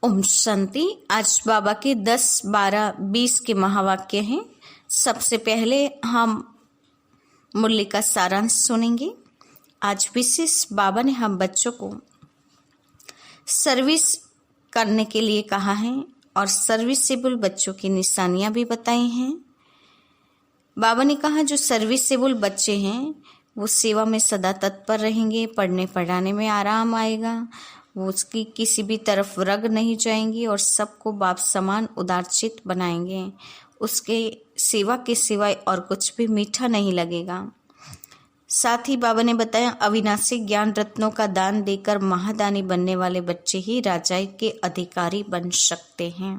ओम शांति। आज बाबा के 10, 12, 20 के महावाक्य हैं। सबसे पहले हम मुरली का सारांश सुनेंगे। आज विशेष बाबा ने हम बच्चों को सर्विस करने के लिए कहा है और सर्विसेबल बच्चों की निशानियां भी बताई हैं। बाबा ने कहा जो सर्विसेबल बच्चे हैं वो सेवा में सदा तत्पर रहेंगे, पढ़ने पढ़ाने में आराम आएगा, वो उसकी किसी भी तरफ रग नहीं जाएंगी और सबको बाप समान उदारचित बनाएंगे। उसके सेवा के सिवाय और कुछ भी मीठा नहीं लगेगा। साथ ही बाबा ने बताया अविनाशी ज्ञान रत्नों का दान देकर महादानी बनने वाले बच्चे ही राजाई के अधिकारी बन सकते हैं।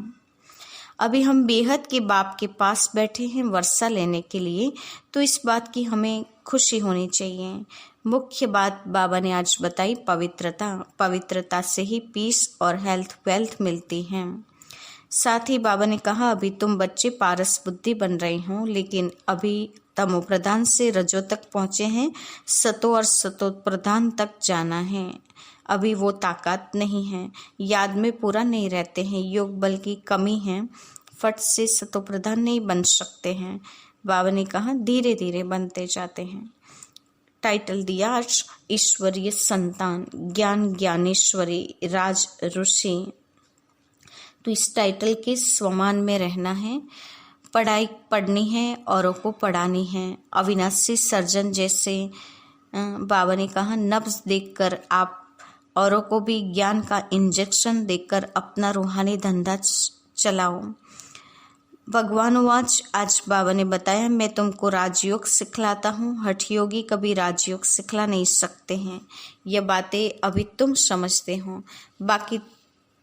अभी हम बेहद के बाप के पास बैठे हैं वर्षा लेने के लिए, तो इस बात की हमें खुशी होनी चाहिए। मुख्य बात बाबा ने आज बताई पवित्रता से ही पीस और हेल्थ वेल्थ मिलती है। साथ ही बाबा ने कहा अभी तुम बच्चे पारस बुद्धि बन रहे हो, लेकिन अभी तमो प्रधान से रजो तक पहुंचे हैं, सतो और सतो प्रधान तक जाना है। अभी वो ताकत नहीं है, याद में पूरा नहीं रहते हैं, योग बल की कमी है, फट से सतो प्रधान नहीं बन सकते हैं। बाबा ने कहा धीरे धीरे बनते जाते हैं। टाइटल दिया आज ईश्वरीय संतान, ज्ञान ज्ञानेश्वरी, राज ऋषि। तो इस टाइटल के स्वमान में रहना है, पढ़ाई पढ़नी है, औरों को पढ़ानी है। अविनाशी सर्जन जैसे बाबा ने कहा नब्ज देखकर आप औरों को भी ज्ञान का इंजेक्शन देकर अपना रूहानी धंधा चलाओ। भगवानुवाच आज बाबा ने बताया मैं तुमको राजयोग सिखलाता हूँ, हठयोगी कभी राजयोग सिखला नहीं सकते हैं। ये बातें अभी तुम समझते हो, बाकी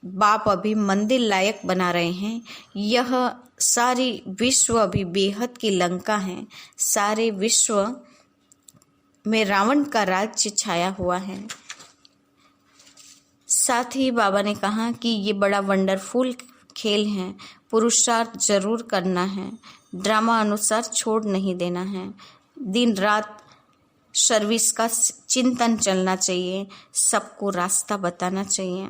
बाप अभी मंदिर लायक बना रहे हैं। यह सारी विश्व अभी बेहद की लंका है, सारे विश्व में रावण का राज्य छाया हुआ है। साथ ही बाबा ने कहा कि ये बड़ा वंडरफुल खेल है, पुरुषार्थ जरूर करना है, ड्रामा अनुसार छोड़ नहीं देना है, दिन रात सर्विस का चिंतन चलना चाहिए, सबको रास्ता बताना चाहिए।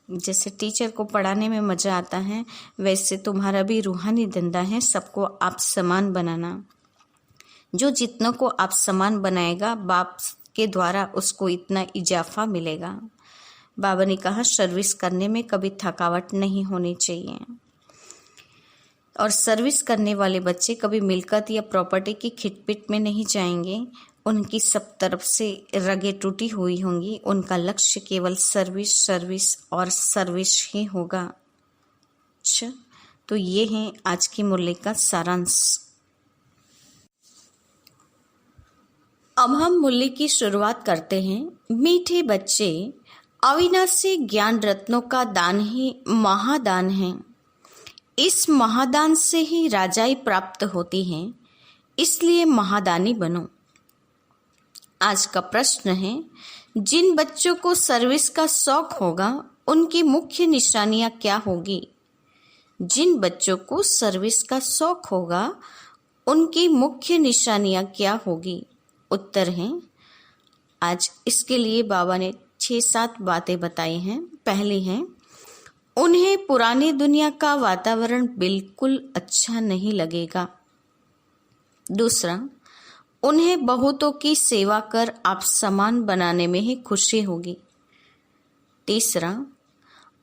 जैसे टीचर को पढ़ाने में मजा आता है, वैसे तुम्हारा भी रूहानी धंधा है सबको आप समान बनाना। जो जितनों को आप समान बनाएगा बाप के द्वारा उसको इतना इजाफा मिलेगा। बाबा ने कहा सर्विस करने में कभी थकावट नहीं होनी चाहिए और सर्विस करने वाले बच्चे कभी मिलकत या प्रॉपर्टी की खिटपिट में नहीं जाएंगे। उनकी सब तरफ से रगें टूटी हुई होंगी, उनका लक्ष्य केवल सर्विस सर्विस और सर्विस ही होगा। अच्छा, तो ये है आज की मुरली का सारांश। अब हम मुरली की शुरुआत करते हैं। मीठे बच्चे, अविनाशी ज्ञान रत्नों का दान ही महादान है। इस महादान से ही राजाई प्राप्त होती है, इसलिए महादानी बनो। आज का प्रश्न है जिन बच्चों को सर्विस का शौक होगा उनकी मुख्य निशानियां क्या होगी? जिन बच्चों को सर्विस का शौक होगा उनकी मुख्य निशानियां क्या होगी? उत्तर है आज इसके लिए बाबा ने 6-7 बातें बताई हैं। पहली है उन्हें पुरानी दुनिया का वातावरण बिल्कुल अच्छा नहीं लगेगा। दूसरा, उन्हें बहुतों की सेवा कर आप समान बनाने में ही खुशी होगी। तीसरा,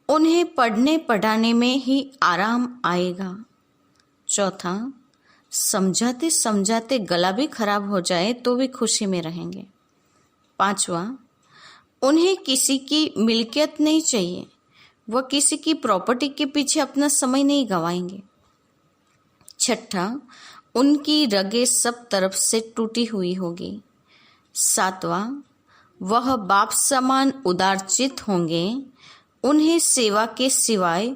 उन्हें पढ़ने पढ़ाने में ही आराम आएगा। चौथा, समझाते समझाते गला भी खराब हो जाए तो भी खुशी में रहेंगे। पांचवा, उन्हें किसी की मिल्कियत नहीं चाहिए, वह किसी की प्रॉपर्टी के पीछे अपना समय नहीं गंवाएंगे। छठा, उनकी रगें सब तरफ से टूटी हुई होगी। सातवां, वह बाप समान उदारचित होंगे, उन्हें सेवा के सिवाय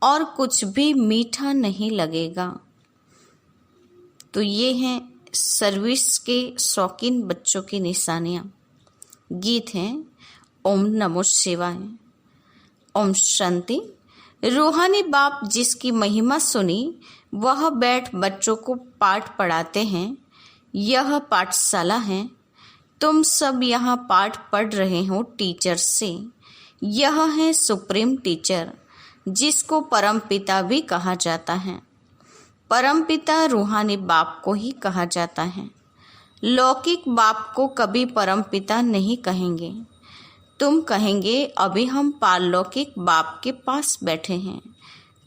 और कुछ भी मीठा नहीं लगेगा। तो ये हैं सर्विस के शौकीन बच्चों की निशानियां। गीत हैं ओम नमो शिवाय। ओम शांति। रूहानी बाप जिसकी महिमा सुनी वह बैठ बच्चों को पाठ पढ़ाते हैं। यह पाठशाला है, तुम सब यहाँ पाठ पढ़ रहे हो टीचर से। यह है सुप्रीम टीचर। जिसको परम पिता भी कहा जाता है। परम पिता रूहानी बाप को ही कहा जाता है। लौकिक बाप को कभी परम पिता नहीं कहेंगे। तुम कहेंगे अभी हम पारलौकिक बाप के पास बैठे हैं।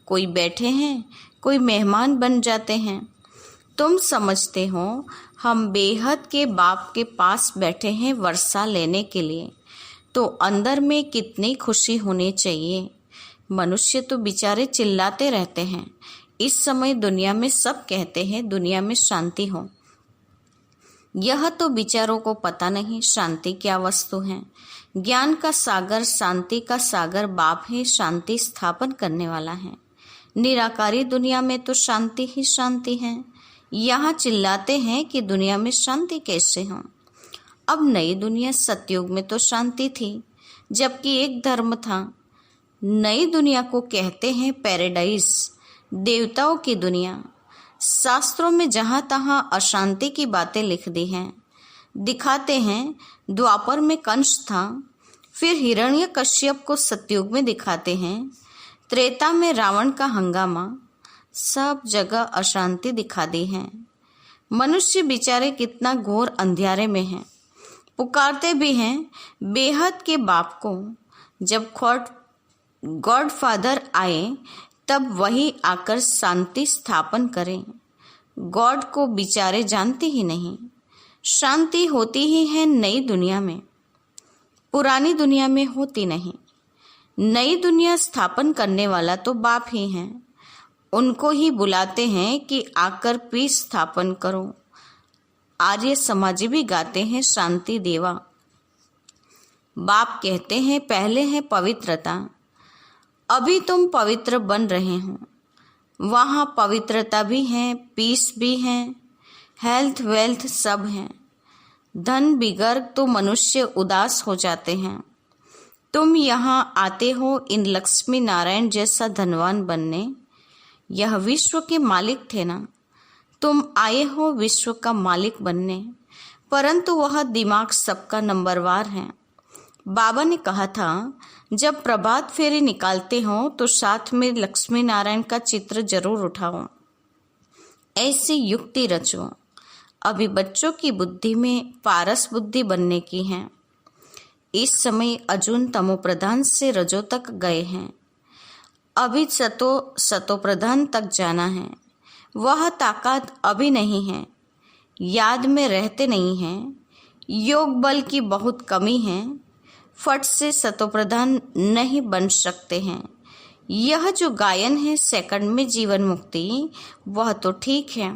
कोई बैठे हैं, कोई मेहमान बन जाते हैं। तुम समझते हो हम बेहद के बाप के पास बैठे हैं वर्षा लेने के लिए, तो अंदर में कितनी खुशी होनी चाहिए। मनुष्य तो बेचारे चिल्लाते रहते हैं। इस समय दुनिया में सब कहते हैं दुनिया में शांति हो। यह तो विचारों को पता नहीं शांति क्या वस्तु है। ज्ञान का सागर, शांति का सागर बाप है, शांति स्थापन करने वाला है। निराकारी दुनिया में तो शांति ही शांति है। यहाँ चिल्लाते हैं कि दुनिया में शांति कैसे हो। अब नई दुनिया, सतयुग में तो शांति थी, जबकि एक धर्म था। नई दुनिया को कहते हैं पैराडाइज, देवताओं की दुनिया। शास्त्रों में जहाँ तहाँ अशांति की बातें लिख दी हैं। दिखाते हैं द्वापर में कंस था, फिर हिरण्यकश्यप को सतयुग में दिखाते हैं, त्रेता में रावण का हंगामा। सब जगह अशांति दिखा दी है। मनुष्य बेचारे कितना घोर अंधियारे में हैं। पुकारते भी हैं बेहद के बाप को। जब गॉड फादर आए तब वही आकर शांति स्थापन करें। गॉड को बेचारे जानते ही नहीं। शांति होती ही है नई दुनिया में, पुरानी दुनिया में होती नहीं। नई दुनिया स्थापन करने वाला तो बाप ही है। उनको ही बुलाते हैं कि आकर पीस स्थापन करो। आर्य समाजी भी गाते हैं शांति देवा। बाप कहते हैं पहले है पवित्रता, अभी तुम पवित्र बन रहे हो। वहाँ पवित्रता भी है, पीस भी है, हेल्थ वेल्थ सब है। धन बिगड़ तो मनुष्य उदास हो जाते हैं। तुम यहाँ आते हो इन लक्ष्मी नारायण जैसा धनवान बनने। यह विश्व के मालिक थे ना, तुम आए हो विश्व का मालिक बनने, परंतु वह दिमाग सबका नंबरवार है। बाबा ने कहा था जब प्रभात फेरी निकालते हो तो साथ में लक्ष्मी नारायण का चित्र जरूर उठाओ, ऐसी युक्ति रचो। अभी बच्चों की बुद्धि में पारस बुद्धि बनने की है। इस समय अर्जुन तमो प्रधान से रजो तक गए हैं। अभी सतो प्रधान तक जाना है। वह ताकत अभी नहीं है, याद में रहते नहीं हैं। योग बल की बहुत कमी है, फट से सतो प्रधान नहीं बन सकते हैं। यह जो गायन है सेकंड में जीवन मुक्ति, वह तो ठीक है।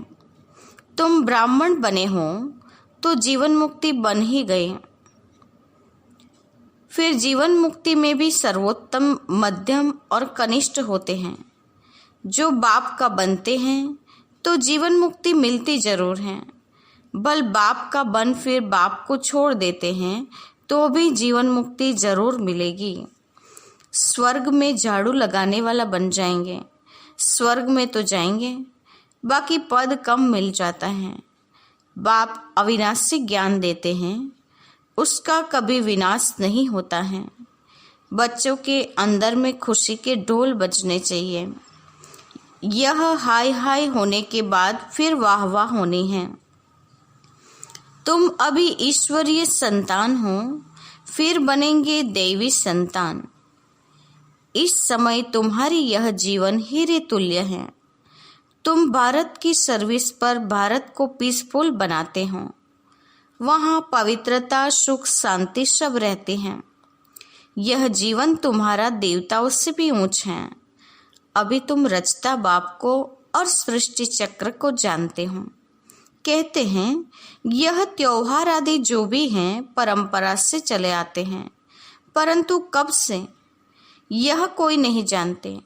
तुम ब्राह्मण बने हो तो जीवन मुक्ति बन ही गए। फिर जीवन मुक्ति में भी सर्वोत्तम, मध्यम और कनिष्ठ होते हैं। जो बाप का बनते हैं तो जीवन मुक्ति मिलती जरूर है। बल बाप का बन फिर बाप को छोड़ देते हैं तो भी जीवन मुक्ति जरूर मिलेगी। स्वर्ग में झाड़ू लगाने वाला बन जाएंगे, स्वर्ग में तो जाएंगे, बाकी पद कम मिल जाता है। बाप अविनाशी ज्ञान देते हैं, उसका कभी विनाश नहीं होता है। बच्चों के अंदर में खुशी के ढोल बजने चाहिए। यह हाय हाय होने के बाद फिर वाह वाह होनी है। तुम अभी ईश्वरीय संतान हो, फिर बनेंगे देवी संतान। इस समय तुम्हारी यह जीवन हीरे तुल्य है। तुम भारत की सर्विस पर भारत को पीसफुल बनाते हो। वहाँ पवित्रता, सुख, शांति सब रहते हैं। यह जीवन तुम्हारा देवताओं से भी ऊंच है। अभी तुम रचता बाप को और सृष्टि चक्र को जानते हो। कहते हैं यह त्योहार आदि जो भी हैं परंपरा से चले आते हैं, परंतु कब से यह कोई नहीं जानते।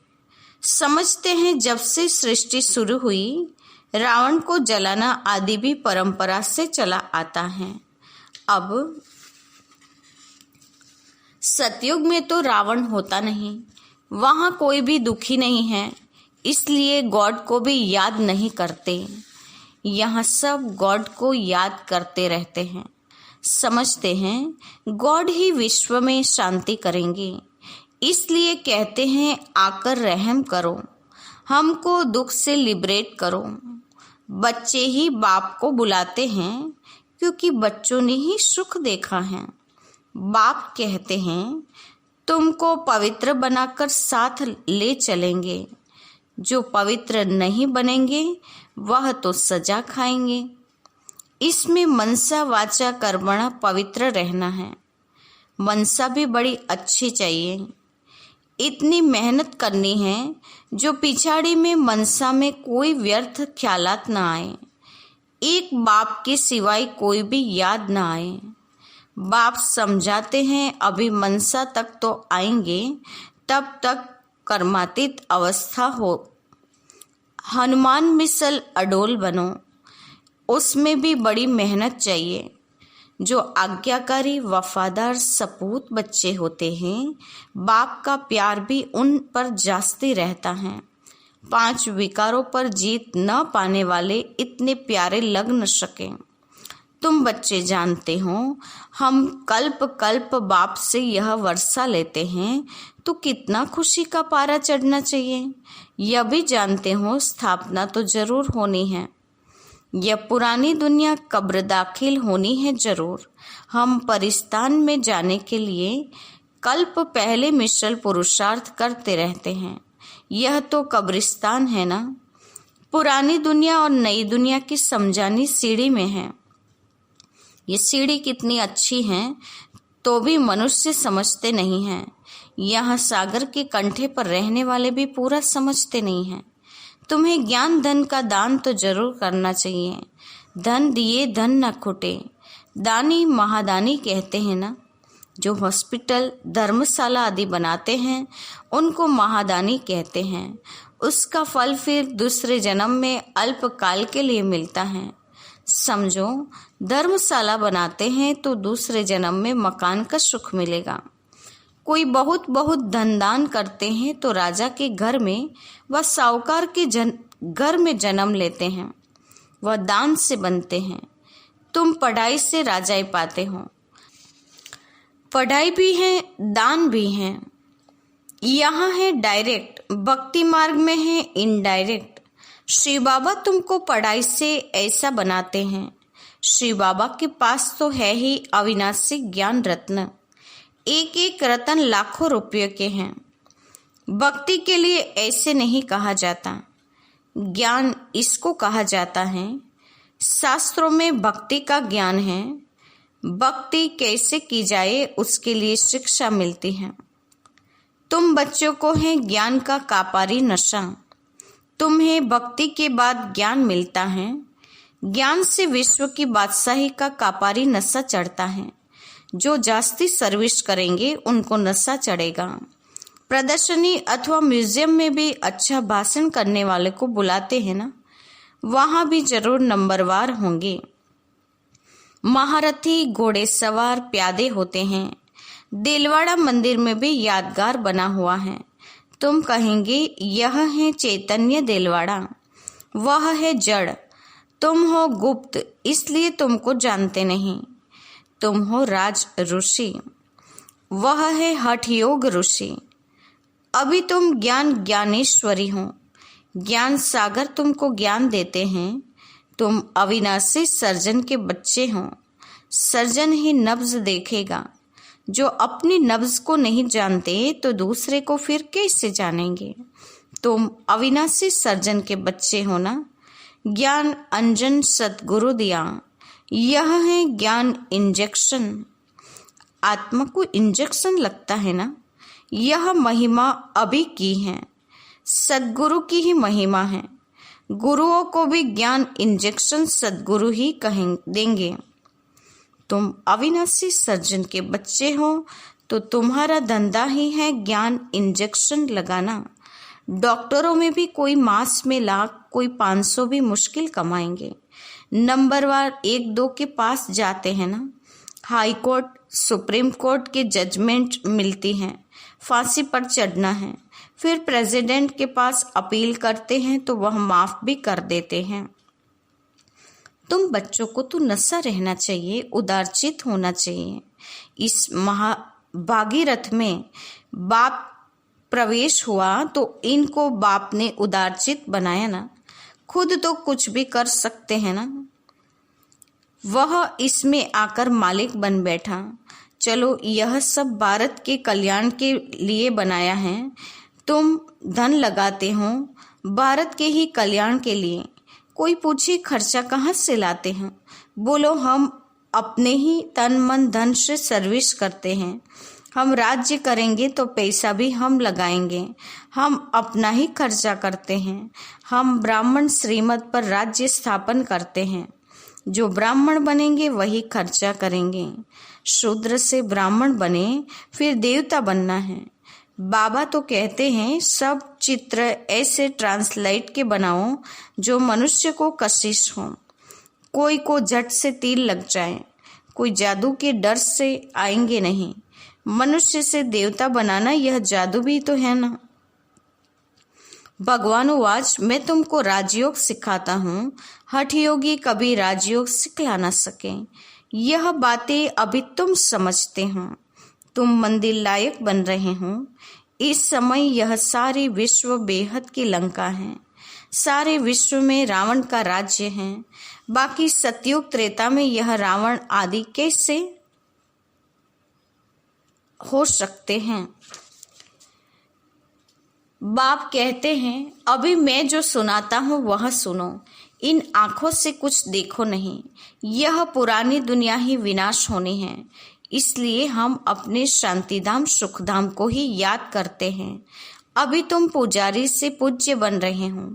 समझते हैं जब से सृष्टि शुरू हुई, रावण को जलाना आदि भी परंपरा से चला आता है। अब सतयुग में तो रावण होता नहीं, वहाँ कोई भी दुखी नहीं है, इसलिए गॉड को भी याद नहीं करते। यहाँ सब गॉड को याद करते रहते हैं। समझते हैं गॉड ही विश्व में शांति करेंगे। इसलिए कहते हैं आकर रहम करो, हमको दुख से लिबरेट करो। बच्चे ही बाप को बुलाते हैं क्योंकि बच्चों ने ही सुख देखा है। बाप कहते हैं तुमको पवित्र बनाकर साथ ले चलेंगे। जो पवित्र नहीं बनेंगे वह तो सजा खाएंगे। इसमें मनसा वाचा कर्मणा पवित्र रहना है। मनसा भी बड़ी अच्छी चाहिए। इतनी मेहनत करनी है जो पिछाड़ी में मनसा में कोई व्यर्थ ख्यालात न आए, एक बाप के सिवाय कोई भी याद न आए। बाप समझाते हैं अभी मनसा तक तो आएंगे, तब तक कर्मातीत अवस्था हो। हनुमान मिसल अडोल बनो, उसमें भी बड़ी मेहनत चाहिए। जो आज्ञाकारी वफादार सपूत बच्चे होते हैं, बाप का प्यार भी उन पर जास्ती रहता है। 5 विकारों पर जीत न पाने वाले इतने प्यारे लग न सके। तुम बच्चे जानते हो, हम कल्प कल्प बाप से यह वर्षा लेते हैं तो कितना खुशी का पारा चढ़ना चाहिए। यह भी जानते हो स्थापना तो जरूर होनी है। यह पुरानी दुनिया कब्र दाखिल होनी है जरूर। हम परिस्तान में जाने के लिए कल्प पहले मिश्रल पुरुषार्थ करते रहते हैं। यह तो कब्रिस्तान है ना। पुरानी दुनिया और नई दुनिया की समझानी सीढ़ी में है। ये सीढ़ी कितनी अच्छी है तो भी मनुष्य समझते नहीं हैं। यहाँ सागर के कंठे पर रहने वाले भी पूरा समझते नहीं हैं। तुम्हें ज्ञान धन का दान तो जरूर करना चाहिए। धन दिए धन न खुटे, दानी महादानी कहते हैं ना। जो हॉस्पिटल धर्मशाला आदि बनाते हैं उनको महादानी कहते हैं। उसका फल फिर दूसरे जन्म में अल्पकाल के लिए मिलता है। समझो, धर्मशाला बनाते हैं तो दूसरे जन्म में मकान का सुख मिलेगा। कोई बहुत बहुत धनदान करते हैं तो राजा के घर में व साहूकार के घर में जन्म लेते हैं। वह दान से बनते हैं। तुम पढ़ाई से राजाई पाते हो। पढ़ाई भी है, दान भी है। यहाँ है डायरेक्ट, भक्ति मार्ग में है इनडायरेक्ट। श्री बाबा तुमको पढ़ाई से ऐसा बनाते हैं। श्री बाबा के पास तो है ही अविनाशी ज्ञान रत्न। एक एक रतन लाखों रुपये के हैं। भक्ति के लिए ऐसे नहीं कहा जाता। ज्ञान इसको कहा जाता है। शास्त्रों में भक्ति का ज्ञान है। भक्ति कैसे की जाए उसके लिए शिक्षा मिलती है। तुम बच्चों को है ज्ञान का कापारी नशा। तुम्हें भक्ति के बाद ज्ञान मिलता है। ज्ञान से विश्व की बादशाही का कापारी नशा चढ़ता है। जो जास्ती सर्विस करेंगे उनको नशा चढ़ेगा। प्रदर्शनी अथवा म्यूजियम में भी अच्छा भाषण करने वाले को बुलाते हैं ना, वहां भी जरूर नंबरवार होंगे। महारथी घोड़े सवार प्यादे होते हैं। देलवाड़ा मंदिर में भी यादगार बना हुआ है। तुम कहेंगे यह है चैतन्य देलवाड़ा, वह है जड़। तुम हो गुप्त, इसलिए तुमको जानते नहीं। तुम हो राज ऋषि, वह है हठ योग ऋषि। अभी तुम ज्ञान ज्ञानेश्वरी हो। ज्ञान सागर तुमको ज्ञान देते हैं। तुम अविनाशी सर्जन के बच्चे हो। सर्जन ही नब्ज देखेगा। जो अपनी नब्ज को नहीं जानते तो दूसरे को फिर कैसे जानेंगे। तुम अविनाशी सर्जन के बच्चे हो ना। ज्ञान अंजन सतगुरु दिया, यह है ज्ञान इंजेक्शन। आत्मा को इंजेक्शन लगता है ना। यह महिमा अभी की है, सद्गुरु की ही महिमा है। गुरुओं को भी ज्ञान इंजेक्शन सद्गुरु ही देंगे। तुम अविनाशी सर्जन के बच्चे हो तो तुम्हारा धंधा ही है ज्ञान इंजेक्शन लगाना। डॉक्टरों में भी कोई मास में लाख, कोई 500 भी मुश्किल कमाएंगे। नंबरवार 1-2 के पास जाते हैं ना। हाई कोर्ट, सुप्रीम कोर्ट के जजमेंट मिलती हैं। फांसी पर चढ़ना है, फिर प्रेसिडेंट के पास अपील करते हैं तो वह माफ भी कर देते हैं। तुम बच्चों को तो नशा रहना चाहिए, उदारचित होना चाहिए। इस महाभागीरथ में बाप प्रवेश हुआ तो इनको बाप ने उदारचित बनाया ना, खुद तो कुछ भी कर सकते हैं ना, वह इसमें आकर मालिक बन बैठा। चलो यह सब भारत के कल्याण के लिए बनाया है, तुम धन लगाते हो भारत के ही कल्याण के लिए। कोई पूछे खर्चा कहाँ से लाते हैं, बोलो हम अपने ही तन मन धन से सर्विस करते हैं। हम राज्य करेंगे तो पैसा भी हम लगाएंगे, हम अपना ही खर्चा करते हैं। हम ब्राह्मण श्रीमत पर राज्य स्थापन करते हैं, जो ब्राह्मण बनेंगे वही खर्चा करेंगे। शूद्र से ब्राह्मण बने फिर देवता बनना है। बाबा तो कहते हैं सब चित्र ऐसे ट्रांसलेट के बनाओ जो मनुष्य को कशिश हो, कोई को झट से तीर लग जाए, कोई जादू के डर से आएंगे नहीं। मनुष्य से देवता बनाना यह जादू भी तो है ना। भगवान वाच, मैं तुमको राजयोग सिखाता हूँ, हठ योगी कभी राजयोग सिखला न सके। यह बातें अभी तुम समझते हो, तुम मंदिर लायक बन रहे हो। इस समय यह सारे विश्व बेहद की लंका है, सारे विश्व में रावण का राज्य है। बाकी सतयुग त्रेता में यह रावण आदि कैसे हो सकते हैं। बाप कहते हैं अभी मैं जो सुनाता हूँ वह सुनो, इन आंखों से कुछ देखो नहीं। यह पुरानी दुनिया ही विनाश होनी है, इसलिए हम अपने शांतिधाम सुखधाम को ही याद करते हैं। अभी तुम पुजारी से पूज्य बन रहे हो।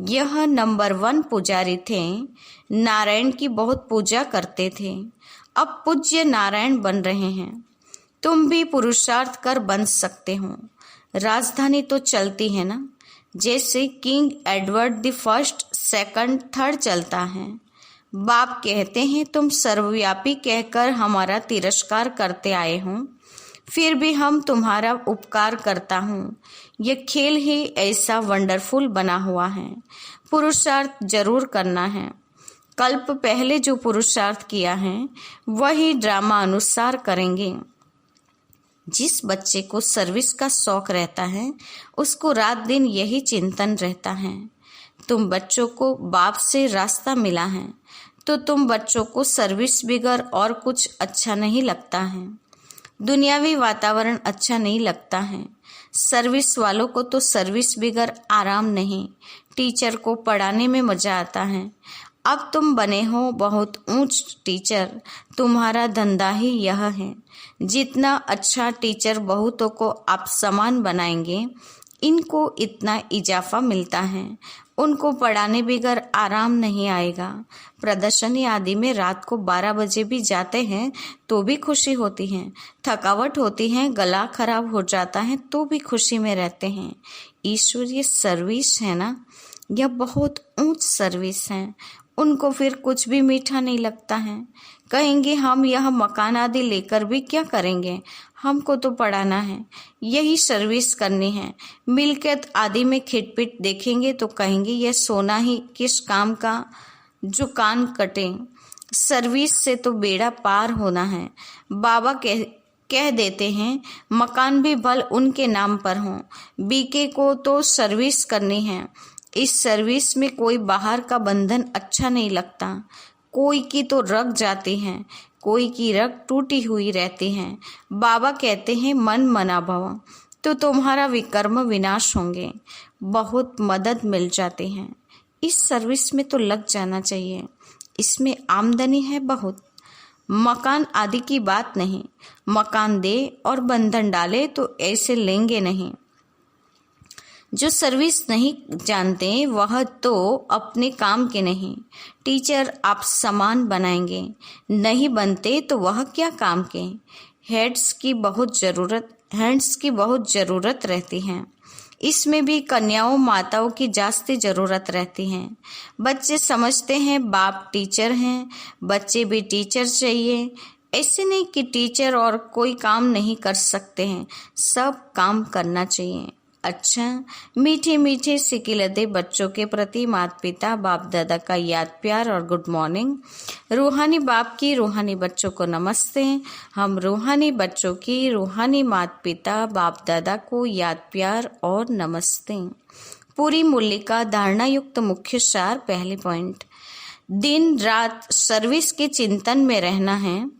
यह नंबर 1 पुजारी थे, नारायण की बहुत पूजा करते थे, अब पूज्य नारायण बन रहे हैं। तुम भी पुरुषार्थ कर बन सकते हो। राजधानी तो चलती है ना, जैसे king Edward the first, second, third चलता है। बाप कहते हैं तुम सर्वव्यापी कहकर हमारा तिरस्कार करते आए हो, फिर भी हम तुम्हारा उपकार करता हूँ। यह खेल ही ऐसा वंडरफुल बना हुआ है, पुरुषार्थ जरूर करना है। कल्प पहले जो पुरुषार्थ किया है वही ड्रामा अनुसार करेंगे। जिस बच्चे को सर्विस का शौक रहता है उसको रात दिन यही चिंतन रहता है। तुम बच्चों को बाप से रास्ता मिला है तो तुम बच्चों को सर्विस बिगर और कुछ अच्छा नहीं लगता है, दुनियावी वातावरण अच्छा नहीं लगता है। सर्विस वालों को तो सर्विस बिगर आराम नहीं, टीचर को पढ़ाने में मजा आता है। अब तुम बने हो बहुत ऊंच टीचर, तुम्हारा धंधा ही यह है। जितना अच्छा टीचर बहुतों को आप समान बनाएंगे, इनको इतना इजाफा मिलता है। उनको पढ़ाने बगैर आराम नहीं आएगा। प्रदर्शनी आदि में रात को 12 बजे भी जाते हैं तो भी खुशी होती है, थकावट होती है, गला खराब हो जाता है तो भी खुशी में रहते हैं। ईश्वरीय सर्विस है ना, यह बहुत ऊंच सर्विस है। उनको फिर कुछ भी मीठा नहीं लगता है। कहेंगे हम यह मकान आदि लेकर भी क्या करेंगे, हमको तो पढ़ाना है, यही सर्विस करनी है। मिल्कियत आदि में खिटपिट देखेंगे तो कहेंगे यह सोना ही किस काम का जो कान कटे। सर्विस से तो बेड़ा पार होना है। बाबा कह देते हैं मकान भी भल उनके नाम पर हो, बीके को तो सर्विस करनी है। इस सर्विस में कोई बाहर का बंधन अच्छा नहीं लगता। कोई की तो रग जाती है, कोई की रग टूटी हुई रहती है। बाबा कहते हैं मन मना भव, तो तुम्हारा विकर्म विनाश होंगे। बहुत मदद मिल जाती है। इस सर्विस में तो लग जाना चाहिए, इसमें आमदनी है बहुत। मकान आदि की बात नहीं, मकान दे और बंधन डाले तो ऐसे लेंगे नहीं। जो सर्विस नहीं जानते वह तो अपने काम के नहीं। टीचर आप समान बनाएंगे, नहीं बनते तो वह क्या काम के। हैंड्स की बहुत ज़रूरत रहती है। इसमें भी कन्याओं माताओं की जास्ती ज़रूरत रहती है। बच्चे समझते हैं बाप टीचर हैं, बच्चे भी टीचर चाहिए। ऐसे नहीं कि टीचर और कोई काम नहीं कर सकते हैं, सब काम करना चाहिए। अच्छा, मीठे मीठे सिकिलते बच्चों के प्रति माता पिता बाप दादा का याद प्यार और गुड मॉर्निंग। रूहानी बाप की रूहानी बच्चों को नमस्ते। हम रूहानी बच्चों की रूहानी माता पिता बाप दादा को याद प्यार और नमस्ते। पूरी मूल्य का धारणा युक्त मुख्य सार। पहले पॉइंट, दिन रात सर्विस के चिंतन में रहना है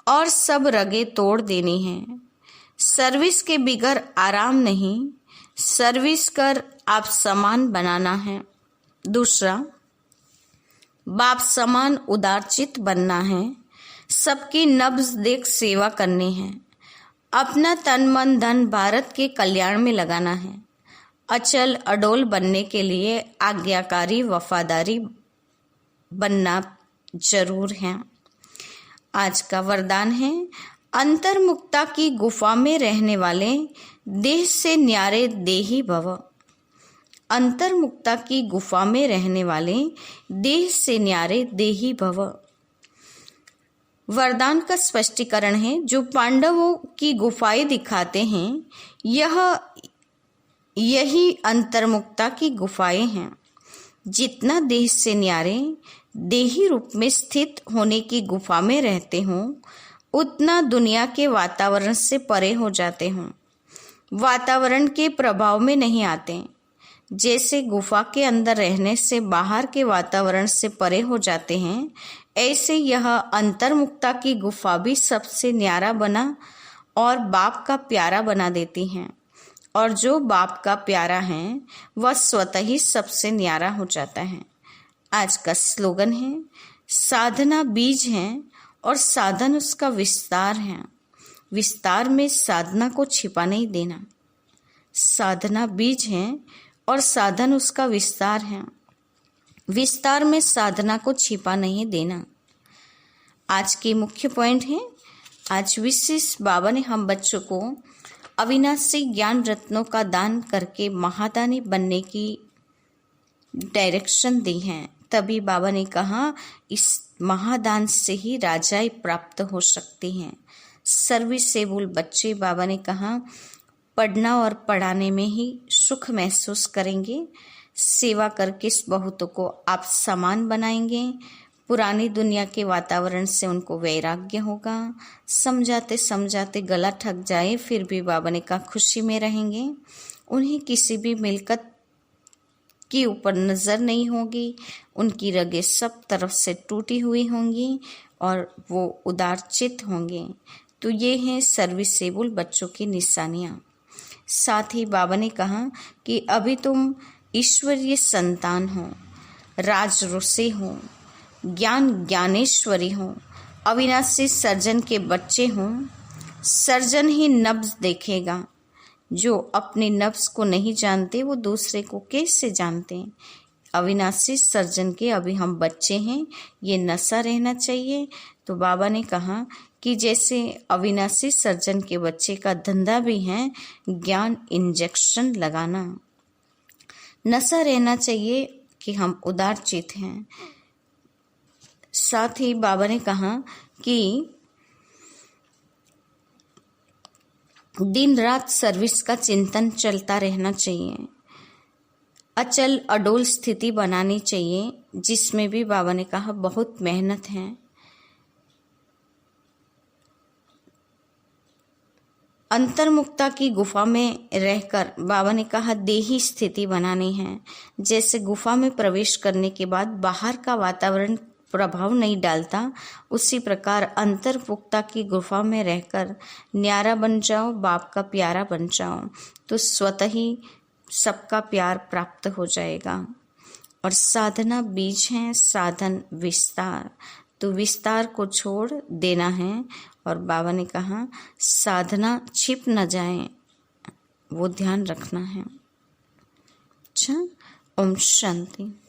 और सब रगे तोड़ देनी है। सर्विस के बिगर आराम नहीं, सर्विस कर आप समान बनाना है। दूसरा, बाप समान उदारचित बनना है। सबकी नब्ज देख सेवा करनी है। अपना तन मन धन भारत के कल्याण में लगाना है। अचल अडोल बनने के लिए आज्ञाकारी वफादारी बनना जरूर है। आज का वरदान है, अंतर्मुक्ता की गुफा में रहने वाले देह से न्यारे देही भव। अंतर्मुक्ता की गुफा में रहने वाले देह से न्यारे देही भव। वरदान का स्पष्टीकरण है, जो पांडवों की गुफाएं दिखाते हैं यही अंतर्मुक्ता की गुफाएं हैं। जितना देह से न्यारे देही रूप में स्थित होने की गुफा में रहते हों, उतना दुनिया के वातावरण से परे हो जाते हों, वातावरण के प्रभाव में नहीं आते। जैसे गुफा के अंदर रहने से बाहर के वातावरण से परे हो जाते हैं, ऐसे यह अंतर्मुक्ता की गुफा भी सबसे न्यारा बना और बाप का प्यारा बना देती हैं। और जो बाप का प्यारा है वह स्वतः ही सबसे न्यारा हो जाता है। आज का स्लोगन है, साधना बीज है और साधन उसका विस्तार है। विस्तार में साधना को छिपा नहीं देना। साधना बीज है और साधन उसका विस्तार है। विस्तार में साधना को छिपा नहीं देना। आज की मुख्य पॉइंट है, आज विशेष बाबा ने हम बच्चों को अविनाशी ज्ञान रत्नों का दान करके महादानी बनने की डायरेक्शन दी है। तभी बाबा ने कहा, इस महादान से ही राजाई प्राप्त हो सकती हैं। सर्विसेबल बच्चे, बाबा ने कहा, पढ़ना और पढ़ाने में ही सुख महसूस करेंगे। सेवा करके इस बहुतों को आप समान बनाएंगे। पुरानी दुनिया के वातावरण से उनको वैराग्य होगा। समझाते समझाते गला थक जाए फिर भी बाबा ने कहा खुशी में रहेंगे। उन्हें किसी भी मिलकत के ऊपर नजर नहीं होगी। उनकी रगें सब तरफ से टूटी हुई होंगी और वो उदारचित होंगे। तो ये हैं सर्विसेबल बच्चों की निशानियाँ। साथ ही बाबा ने कहा कि अभी तुम ईश्वरीय संतान हो, राजऋषि हो, ज्ञानेश्वरी हो, अविनाशी सर्जन के बच्चे हो। सर्जन ही नब्ज देखेगा। जो अपने नफ्स को नहीं जानते वो दूसरे को कैसे जानते हैं। अविनाशी सर्जन के अभी हम बच्चे हैं, ये नशा रहना चाहिए। तो बाबा ने कहा कि जैसे अविनाशी सर्जन के बच्चे का धंधा भी है ज्ञान इंजेक्शन लगाना, नशा रहना चाहिए कि हम उदारचित हैं। साथ ही बाबा ने कहा कि दिन रात सर्विस का चिंतन चलता रहना चाहिए। अचल अडोल स्थिति बनानी चाहिए, जिसमें भी बाबा ने कहा बहुत मेहनत है। अंतर्मुक्ता की गुफा में रहकर बाबा ने कहा देही स्थिति बनानी है। जैसे गुफा में प्रवेश करने के बाद बाहर का वातावरण प्रभाव नहीं डालता, उसी प्रकार अंतर्मुक्ता की गुफा में रहकर न्यारा बन जाओ, बाप का प्यारा बन जाओ, तो स्वतः ही सबका प्यार प्राप्त हो जाएगा। और साधना बीज है, साधन विस्तार, तो विस्तार को छोड़ देना है। और बाबा ने कहा साधना छिप न जाए, वो ध्यान रखना है। अच्छा, ओम शांति।